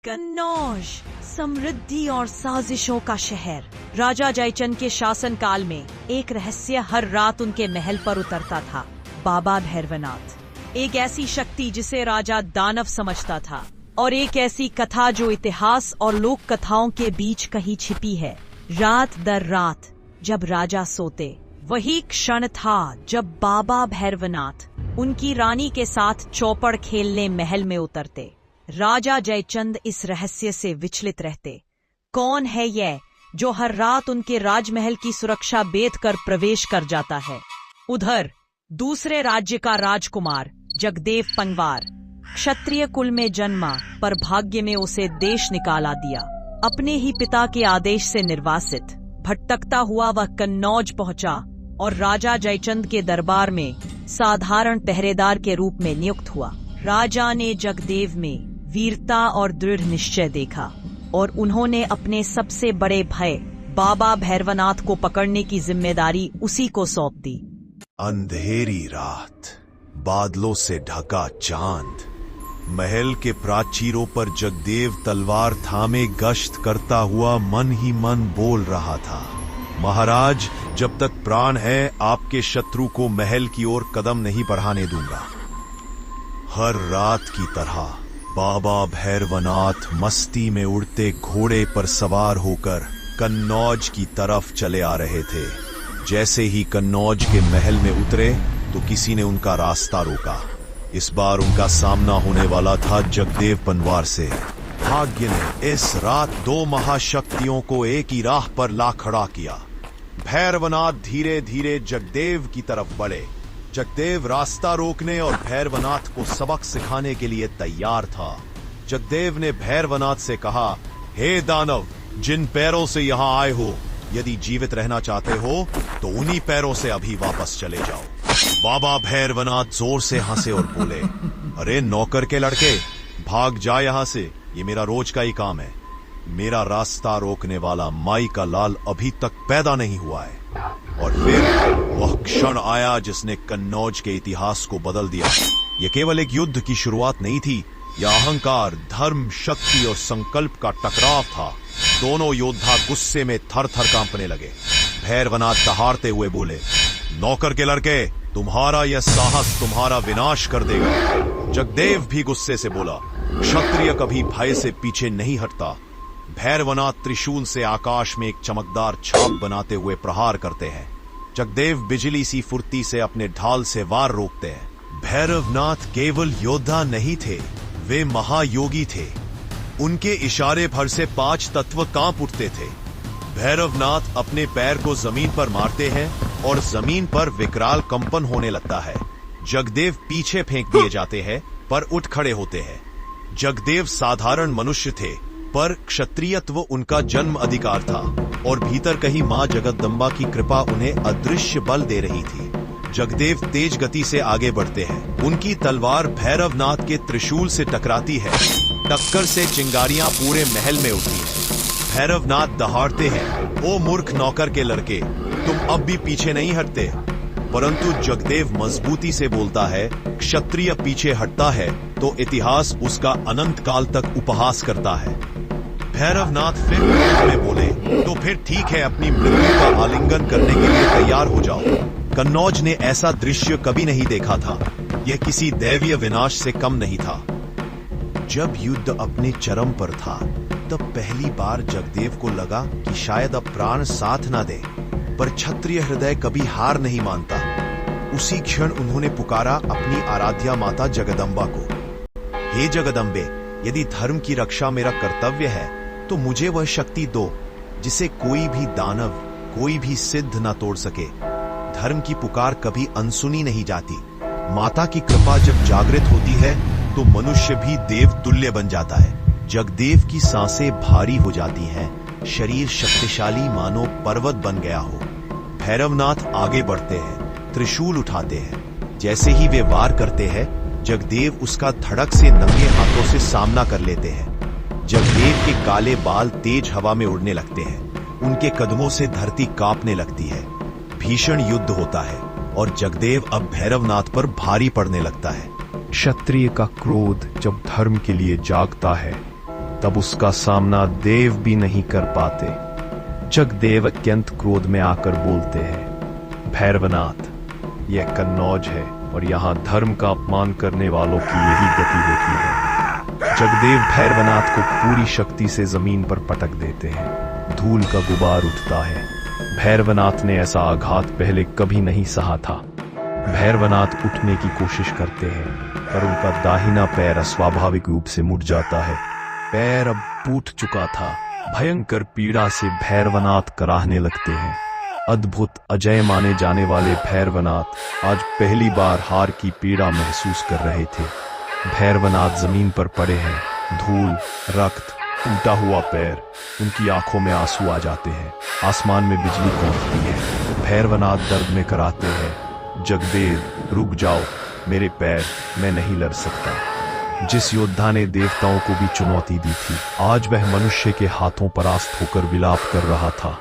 कन्नौज, समृद्धि और साजिशों का शहर। राजा जयचंद के शासन काल में एक रहस्य हर रात उनके महल पर उतरता था। बाबा भैरवनाथ, एक ऐसी शक्ति जिसे राजा दानव समझता था, और एक ऐसी कथा जो इतिहास और लोक कथाओं के बीच कहीं छिपी है। रात दर रात जब राजा सोते, वही क्षण था जब बाबा भैरवनाथ उनकी रानी के साथ चौपड़ खेलने महल में उतरते। राजा जयचंद इस रहस्य से विचलित रहते। कौन है यह जो हर रात उनके राजमहल की सुरक्षा बेध कर प्रवेश कर जाता है? उधर दूसरे राज्य का राजकुमार जगदेव पंवार क्षत्रिय कुल में जन्मा, पर भाग्य में उसे देश निकाला दिया। अपने ही पिता के आदेश से निर्वासित भटकता हुआ वह कन्नौज पहुंचा और राजा जयचंद के दरबार में साधारण पहरेदार के रूप में नियुक्त हुआ। राजा ने जगदेव में वीरता और दृढ़ निश्चय देखा और उन्होंने अपने सबसे बड़े भय बाबा भैरवनाथ को पकड़ने की जिम्मेदारी उसी को सौंप दी। अंधेरी रात, बादलों से ढका चांद, महल के प्राचीरों पर जगदेव तलवार थामे गश्त करता हुआ मन ही मन बोल रहा था, महाराज, जब तक प्राण है आपके शत्रु को महल की ओर कदम नहीं बढ़ाने दूंगा। हर रात की तरह बाबा भैरवनाथ मस्ती में उड़ते घोड़े पर सवार होकर कन्नौज की तरफ चले आ रहे थे। जैसे ही कन्नौज के महल में उतरे तो किसी ने उनका रास्ता रोका। इस बार उनका सामना होने वाला था जगदेव पंवार से। भाग्य ने इस रात दो महाशक्तियों को एक ही राह पर ला खड़ा किया। भैरवनाथ धीरे धीरे जगदेव की तरफ बढ़े। जगदेव रास्ता रोकने और भैरवनाथ को सबक सिखाने के लिए तैयार था। जगदेव ने भैरवनाथ से कहा, हे दानव, जिन पैरों से यहाँ आए हो, यदि जीवित रहना चाहते हो तो उन्हीं पैरों से अभी वापस चले जाओ। बाबा भैरवनाथ जोर से हंसे और बोले, अरे नौकर के लड़के, भाग जा यहाँ से, ये मेरा रोज का ही काम है। मेरा रास्ता रोकने वाला माई का लाल अभी तक पैदा नहीं हुआ है। और फिर वह क्षण आया जिसने कन्नौज के इतिहास को बदल दिया। यह केवल एक युद्ध की शुरुआत नहीं थी, यह अहंकार, धर्म, शक्ति और संकल्प का टकराव था। दोनों योद्धा गुस्से में थर थर कांपने लगे। भैरवनाथ दहाड़ते हुए बोले, नौकर के लड़के, तुम्हारा यह साहस तुम्हारा विनाश कर देगा। जगदेव भी गुस्से से बोला, क्षत्रिय कभी भय से पीछे नहीं हटता। भैरवनाथ त्रिशूल से आकाश में एक चमकदार छाप बनाते हुए प्रहार करते हैं। जगदेव बिजली सी फुर्ती से अपने ढाल से वार रोकते हैं। भैरवनाथ केवल योद्धा नहीं थे, वे महायोगी थे। उनके इशारे भर से 5 तत्व कांप उठते थे। भैरवनाथ अपने पैर को जमीन पर मारते हैं और जमीन पर विकराल कंपन होने लगता है। जगदेव पीछे फेंक दिए जाते हैं पर उठ खड़े होते हैं। जगदेव साधारण मनुष्य थे, पर क्षत्रियत्व उनका जन्म अधिकार था और भीतर कहीं मां जगदम्बा की कृपा उन्हें अदृश्य बल दे रही थी। जगदेव तेज गति से आगे बढ़ते हैं। उनकी तलवार भैरवनाथ के त्रिशूल से टकराती है। टक्कर से चिंगारियां पूरे महल में उठती हैं। भैरवनाथ दहाड़ते हैं, ओ मूर्ख नौकर के लड़के, तुम अब भी पीछे नहीं हटते। परंतु जगदेव मजबूती से बोलता है, क्षत्रिय पीछे हटता है तो इतिहास उसका अनंत काल तक उपहास करता है। भैरवनाथ फिर क्रोध में बोले, तो फिर ठीक है, अपनी मृत्यु का आलिंगन करने के लिए तैयार हो जाओ। कन्नौज ने ऐसा दृश्य कभी नहीं देखा था। यह किसी दैवीय विनाश से कम नहीं था। जब युद्ध अपने चरम पर था, तब पहली बार जगदेव को लगा कि शायद अब प्राण साथ ना दे, पर क्षत्रिय हृदय कभी हार नहीं मानता। उसी क्षण उन्होंने पुकारा अपनी आराध्या माता जगदम्बा को, हे जगदम्बे, यदि धर्म की रक्षा मेरा कर्तव्य है तो मुझे वह शक्ति दो जिसे कोई भी दानव, कोई भी सिद्ध न तोड़ सके। धर्म की पुकार कभी अनसुनी नहीं जाती। माता की कृपा जब जागृत होती है तो मनुष्य भी देव तुल्य बन जाता है। जगदेव की सांसें भारी हो जाती हैं, शरीर शक्तिशाली मानो पर्वत बन गया हो। भैरवनाथ आगे बढ़ते हैं, त्रिशूल उठाते हैं। जैसे ही वे वार करते हैं, जगदेव उसका धड़क से नंगे हाथों से सामना कर लेते हैं। जगदेव के काले बाल तेज हवा में उड़ने लगते हैं। उनके कदमों से धरती कांपने लगती है। भीषण युद्ध होता है और जगदेव अब भैरवनाथ पर भारी पड़ने लगता है। क्षत्रिय का क्रोध जब धर्म के लिए जागता है तब उसका सामना देव भी नहीं कर पाते। जगदेव अत्यंत क्रोध में आकर बोलते हैं, भैरवनाथ, यह कन्नौज है और यहाँ धर्म का अपमान करने वालों की यही गति होती है। जगदेव भैरवनाथ को पूरी शक्ति से जमीन पर पटक देते हैं। धूल का गुबार उठता है। भैरवनाथ ने ऐसा आघात पहले कभी नहीं सहा था। भैरवनाथ उठने की कोशिश करते हैं, पर उनका दाहिना पैर अस्वाभाविक रूप से मुड़ जाता है। पैर अब टूट चुका था। भयंकर पीड़ा से भैरवनाथ कराहने लगते हैं। अद्भुत अजय माने जाने वाले भैरवनाथ आज पहली बार हार की पीड़ा महसूस कर रहे थे। भैरवनाथ जमीन पर पड़े हैं। धूल, रक्त, टूटा हुआ पैर, उनकी आंखों में आंसू आ जाते हैं। आसमान में बिजली कौंधती है। भैरवनाथ दर्द में कराते हैं, जगदेव रुक जाओ, मेरे पैर, मैं नहीं लड़ सकता। जिस योद्धा ने देवताओं को भी चुनौती दी थी, आज वह मनुष्य के हाथों परास्त होकर विलाप कर रहा था।